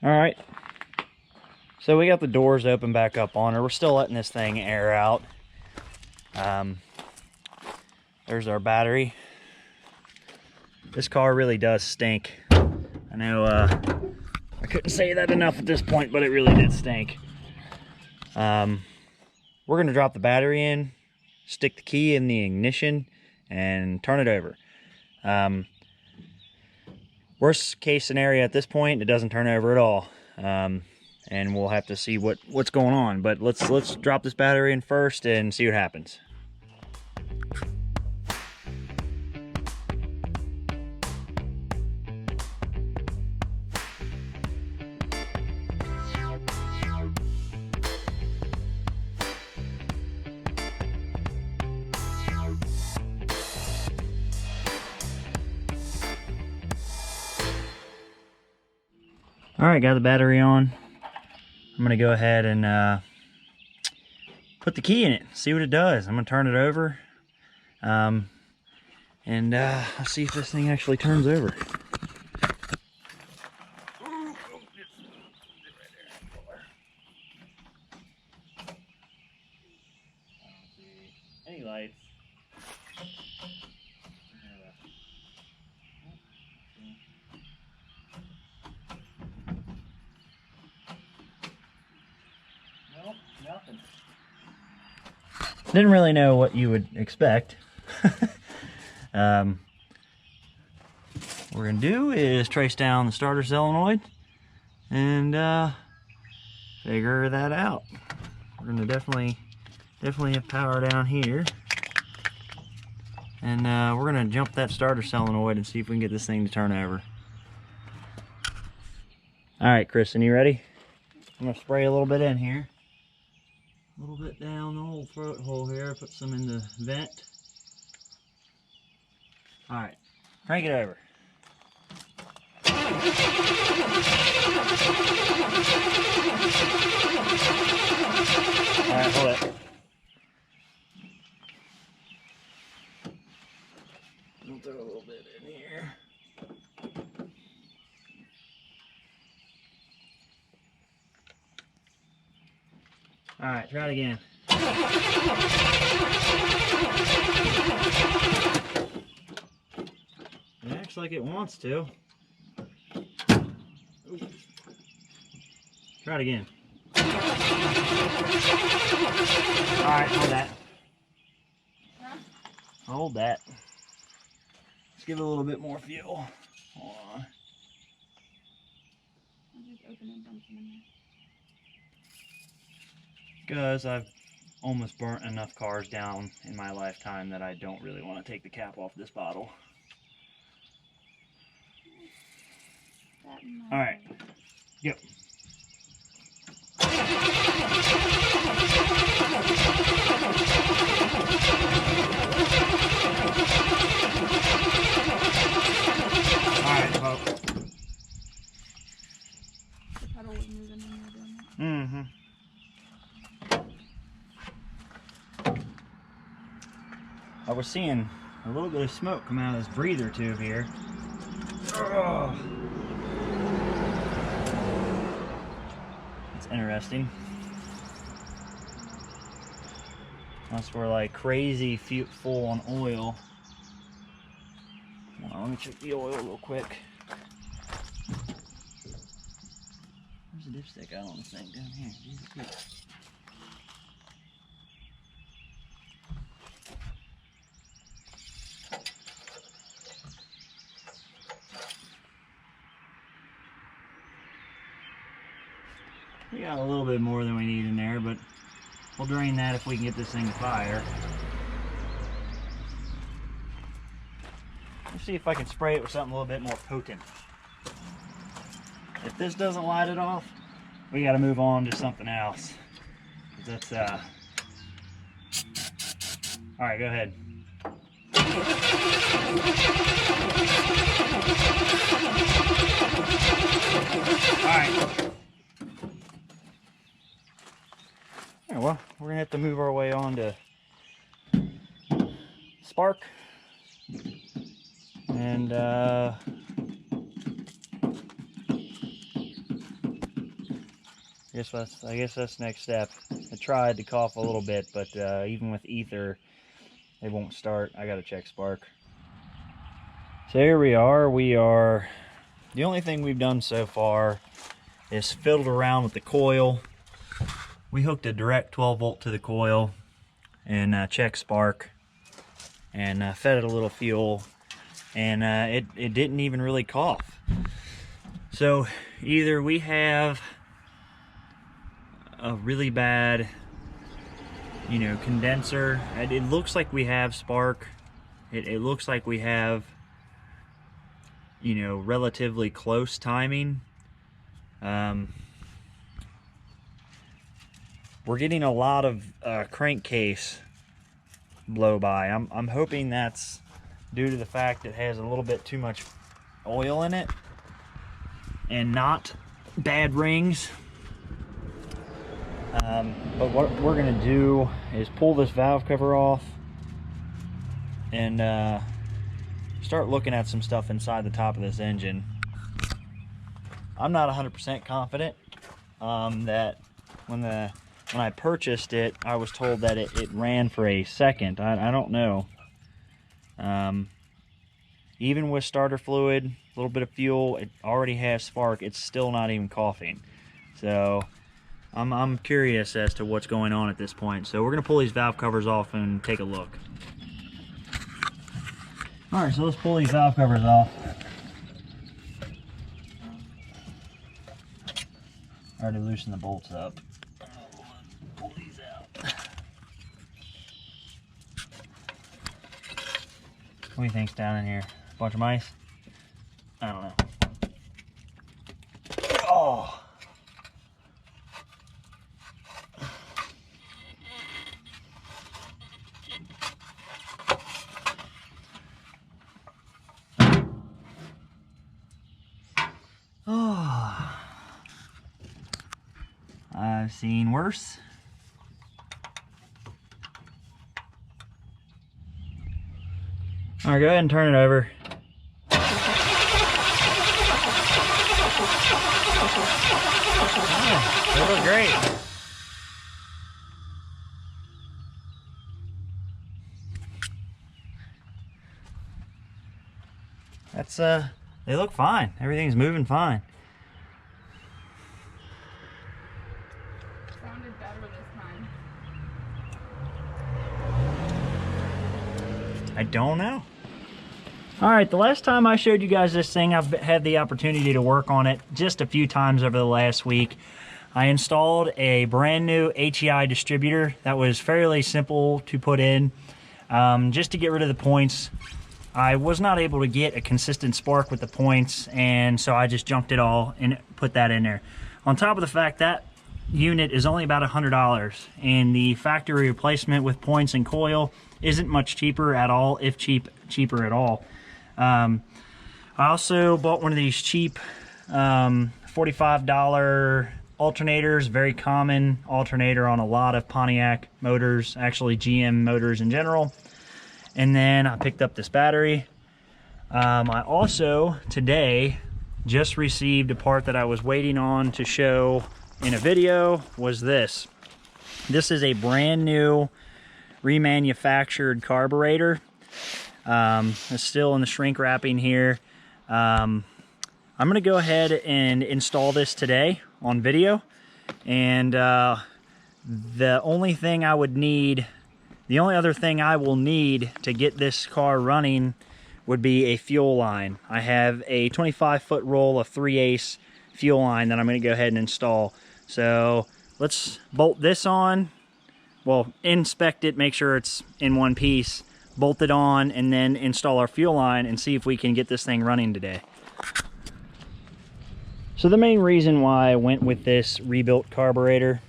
All right. So we got the doors open back up on her. We're still letting this thing air out. There's our battery. This car really does stink. I know I couldn't say that enough at this point, but it really did stink. We're gonna drop the battery in, stick the key in the ignition, and turn it over. Worst case scenario at this point, it doesn't turn over at all. And we'll have to see what's going on. But let's drop this battery in first and see what happens. All right, got the battery on. I'm gonna go ahead and put the key in it, see what it does. I'm gonna turn it over, and I'll see if this thing actually turns over. Any lights? Nope, nothing. Didn't really know what you would expect. What we're gonna do is trace down the starter solenoid and figure that out. We're gonna definitely have power down here, and we're gonna jump that starter solenoid and see if we can get this thing to turn over. All right, Kristen, you ready? I'm gonna spray a little bit in here. A little bit down the whole throat hole here. Put some in the vent. All right, crank it over. All right, hold it. We'll throw a little bit in here. All right, try it again. It acts like it wants to. Ooh. Try it again. All right, hold that. Huh? Hold that. Let's give it a little bit more fuel. Hold on. I'll just open and dump some in there. Because I've almost burnt enough cars down in my lifetime that I don't really want to take the cap off this bottle. All right, go. All right, well. The pedal was moving when you were doing that. Mm-hmm. I was seeing a little bit of smoke come out of this breather tube here. Oh. It's interesting. Unless we're like crazy full on oil. Well, let me check the oil real quick. Where's the dipstick out on this thing? Down here. We got a little bit more than we need in there, but we'll drain that if we can get this thing to fire. Let's see if I can spray it with something a little bit more potent. If this doesn't light it off, we got to move on to something else. That's all right, go ahead. All right. Yeah, well, we're gonna have to move our way on to spark and I guess that's next step. I tried to cough a little bit, but even with ether, it won't start. I gotta check spark. So here we are. The only thing we've done so far is fiddled around with the coil. We hooked a direct 12 volt to the coil and checked spark and fed it a little fuel, and it didn't even really cough. So either we have a really bad, condenser. It looks like we have spark. It looks like we have, relatively close timing. We're getting a lot of crankcase blow by. I'm hoping that's due to the fact it has a little bit too much oil in it and not bad rings. But what we're gonna do is pull this valve cover off and start looking at some stuff inside the top of this engine. I'm not 100% confident that when I purchased it, I was told that it ran for a second. I don't know. Even with starter fluid, a little bit of fuel, it already has spark. It's still not even coughing. So I'm curious as to what's going on at this point. So we're gonna pull these valve covers off and take a look. All right, so let's pull these valve covers off. I already loosened the bolts up. Pull these out. What do you think's down in here? A bunch of mice? I don't know. Oh! Oh, I've seen worse. All right, go ahead and turn it over. Oh, they look great. That's they look fine. Everything's moving fine. Sounded better this time. I don't know. All right, the last time I showed you guys this thing, I've had the opportunity to work on it just a few times over the last week. I installed a brand new HEI distributor that was fairly simple to put in, just to get rid of the points. I was not able to get a consistent spark with the points, and so I just junked it all and put that in there. On top of the fact that unit is only about $100, and the factory replacement with points and coil isn't much cheaper at all, if cheaper at all. I also bought one of these cheap $45 alternators, very common alternator on a lot of Pontiac motors, actually GM motors in general. And then I picked up this battery. I also today just received a part that I was waiting on to show in a video. Was this. This is a brand new remanufactured carburetor. It's still in the shrink wrapping here. I'm gonna go ahead and install this today on video, and the only other thing I will need to get this car running would be a fuel line. I have a 25-foot roll of 3/8 fuel line that I'm going to go ahead and install. So let's bolt this on. Well, inspect it, make sure it's in one piece, bolt it on, and then install our fuel line and see if we can get this thing running today. So the main reason why I went with this rebuilt carburetor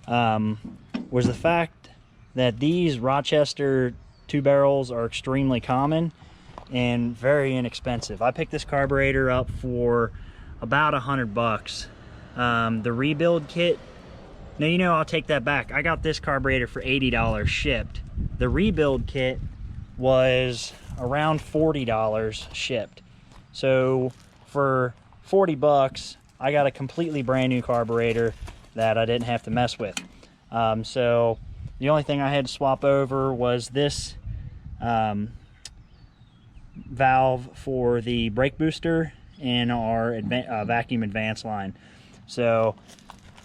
was the fact that these Rochester 2-barrels are extremely common and very inexpensive. I picked this carburetor up for about $100. The rebuild kit, no, I'll take that back. I got this carburetor for $80 shipped. The rebuild kit was around $40 shipped. So for $40, I got a completely brand new carburetor. that I didn't have to mess with. So the only thing I had to swap over was this valve for the brake booster in our vacuum advance line. So,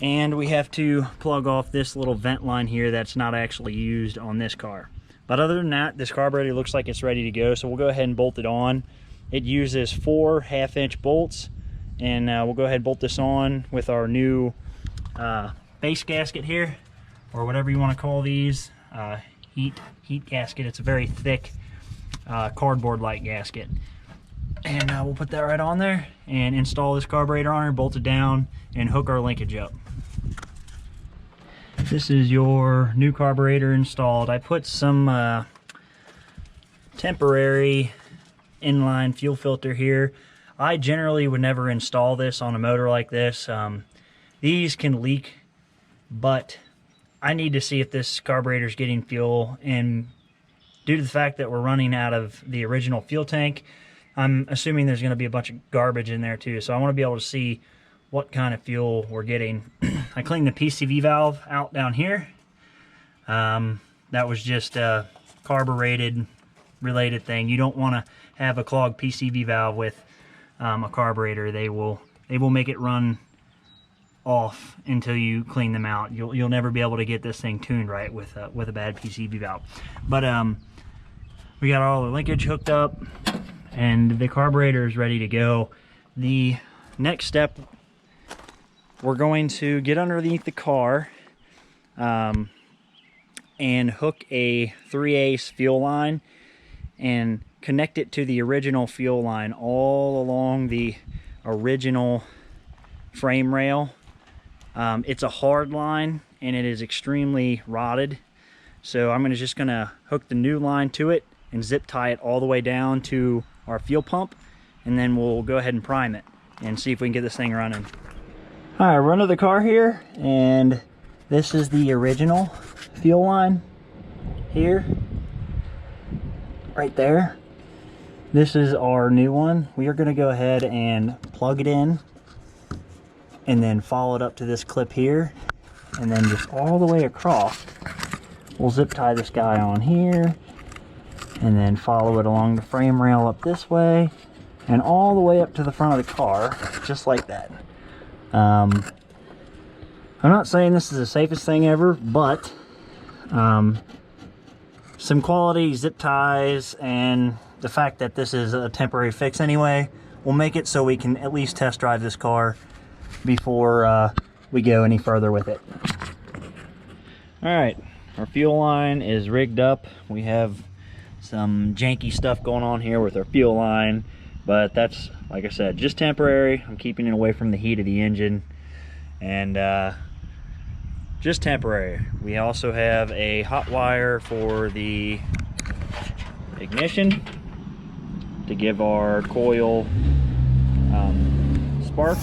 and we have to plug off this little vent line here that's not actually used on this car. But other than that, this carburetor looks like it's ready to go, so we'll go ahead and bolt it on. It uses 4 half-inch bolts, and we'll go ahead and bolt this on with our new base gasket here, or whatever you want to call these, heat gasket. It's a very thick cardboard-like gasket. And we'll put that right on there and install this carburetor on her, bolt it down, and hook our linkage up. This is your new carburetor installed. I put some temporary inline fuel filter here. I generally would never install this on a motor like this. These can leak, but I need to see if this carburetor is getting fuel, and due to the fact that we're running out of the original fuel tank, I'm assuming there's going to be a bunch of garbage in there too, so I want to be able to see what kind of fuel we're getting. I cleaned the PCV valve out down here. That was just a carbureted related thing. You don't want to have a clogged PCV valve with a carburetor. They will make it run off until you clean them out. You'll never be able to get this thing tuned right with a bad PCV valve. But we got all the linkage hooked up, and the carburetor is ready to go. The next step, we're going to get underneath the car and hook a 3/8 fuel line and connect it to the original fuel line all along the original frame rail. It's a hard line and it is extremely rotted, so I'm just gonna hook the new line to it and zip tie it all the way down to our fuel pump, and then we'll go ahead and prime it and see if we can get this thing running. All right, run to the car here, and this is the original fuel line here, right there. This is our new one. We are gonna go ahead and plug it in and then follow it up to this clip here, and then just all the way across. We'll zip tie this guy on here, and then follow it along the frame rail up this way, and all the way up to the front of the car, just like that. I'm not saying this is the safest thing ever, but some quality zip ties and the fact that this is a temporary fix anyway will make it so we can at least test drive this car before we go any further with it. All right, our fuel line is rigged up. We have some janky stuff going on here with our fuel line, but that's, like I said, just temporary. I'm keeping it away from the heat of the engine, and just temporary. We also have a hot wire for the ignition to give our coil spark.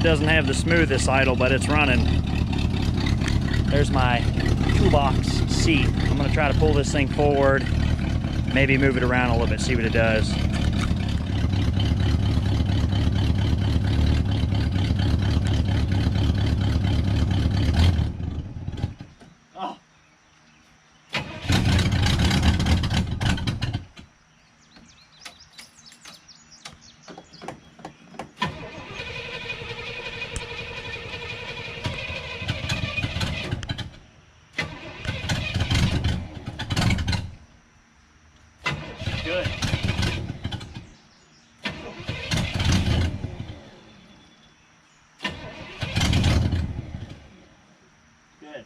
Doesn't have the smoothest idle, but it's running. There's my toolbox seat. I'm gonna try to pull this thing forward, maybe move it around a little bit, see what it does. Oh. Good. Good.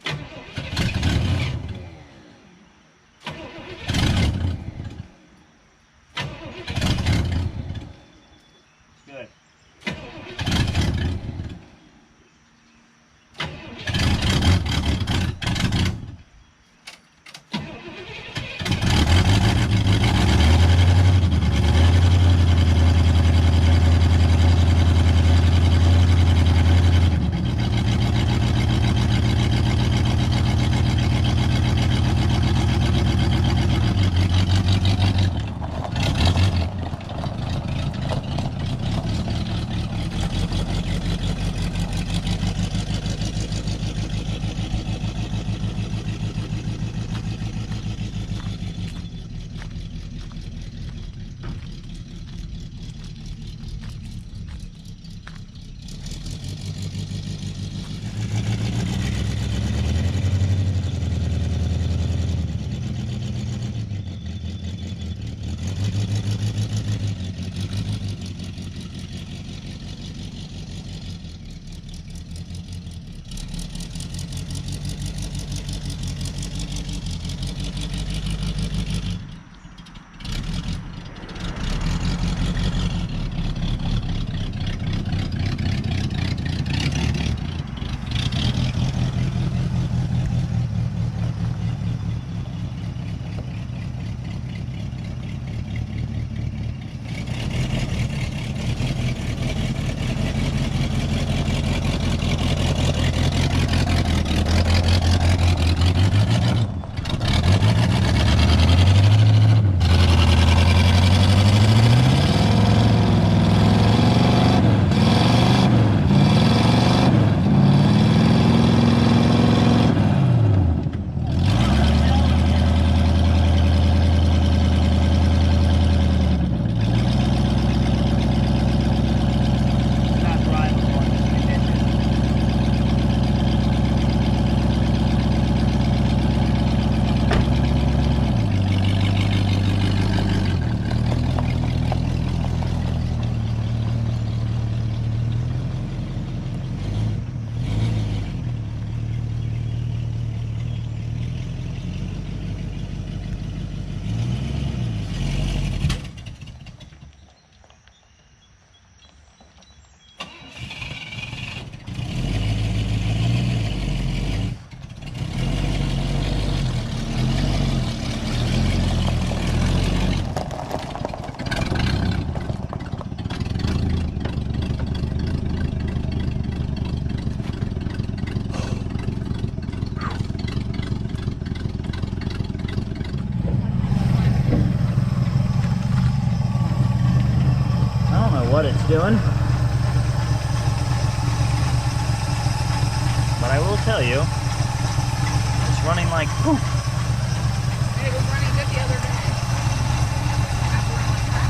doing. But I will tell you, it's running like poof. And it was running good the other day. After running like that.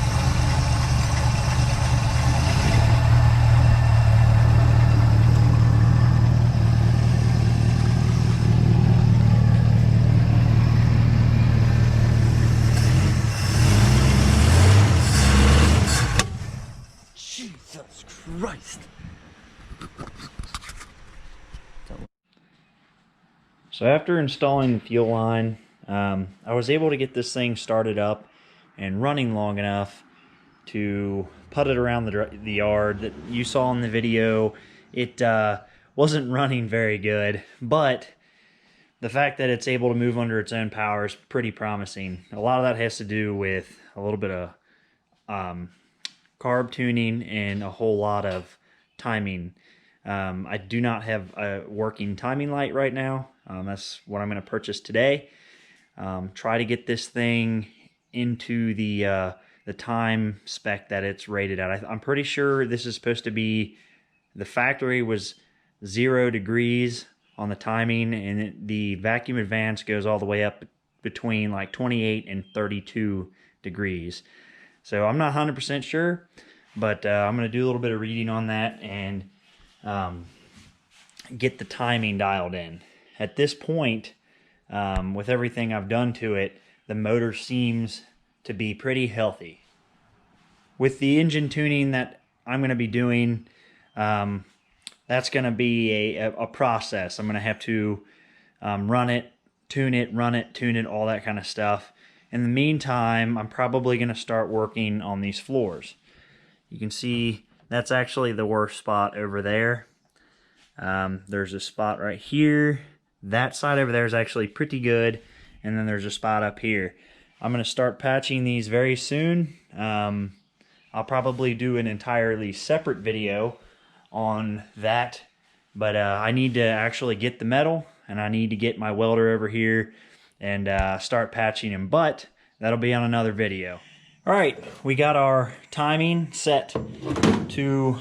Jesus Christ. So after installing the fuel line, I was able to get this thing started up and running long enough to put it around the yard that you saw in the video. It wasn't running very good, but the fact that it's able to move under its own power is pretty promising. A lot of that has to do with a little bit of carb tuning and a whole lot of timing. I do not have a working timing light right now. That's what I'm going to purchase today. Try to get this thing into the time spec that it's rated at. I'm pretty sure this is supposed to be, the factory was 0 degrees on the timing, and the vacuum advance goes all the way up between like 28 and 32 degrees. So I'm not 100% sure, but I'm going to do a little bit of reading on that and get the timing dialed in. At this point, with everything I've done to it, the motor seems to be pretty healthy. With the engine tuning that I'm going to be doing, that's going to be a process. I'm going to have to run it, tune it, all that kind of stuff. In the meantime, I'm probably going to start working on these floors. You can see that's actually the worst spot over there. There's a spot right here. That side over there is actually pretty good. And then there's a spot up here. I'm going to start patching these very soon. I'll probably do an entirely separate video on that. But I need to actually get the metal, and I need to get my welder over here and start patching them. But that'll be on another video. All right, we got our timing set to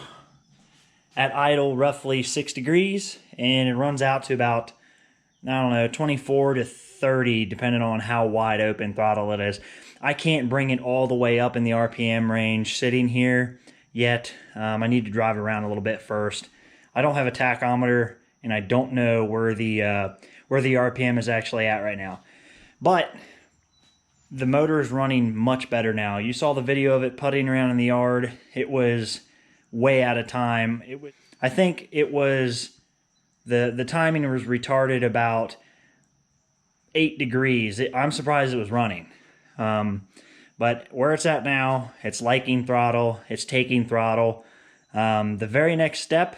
at idle roughly 6 degrees, and it runs out to about, I don't know, 24 to 30 depending on how wide open throttle it is. I can't bring it all the way up in the RPM range sitting here yet. I need to drive around a little bit first. I don't have a tachometer, and I don't know where the RPM is actually at right now. But the motor is running much better now. You saw the video of it putting around in the yard. It was way out of time. I think it was the timing was retarded about 8 degrees. I'm surprised it was running. But where it's at now, it's liking throttle, it's taking throttle. The very next step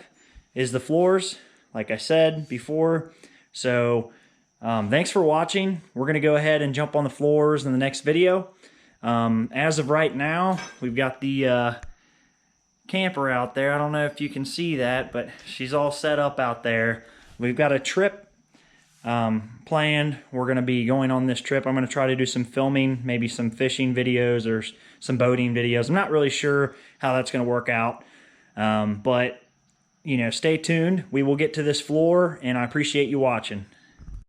is the floors, like I said before. So thanks for watching. We're going to go ahead and jump on the floors in the next video. As of right now, we've got the camper out there. I don't know if you can see that, but she's all set up out there. We've got a trip planned. We're going to be going on this trip. I'm going to try to do some filming, maybe some fishing videos or some boating videos. I'm not really sure how that's going to work out, but you know, stay tuned. We will get to this floor, and I appreciate you watching.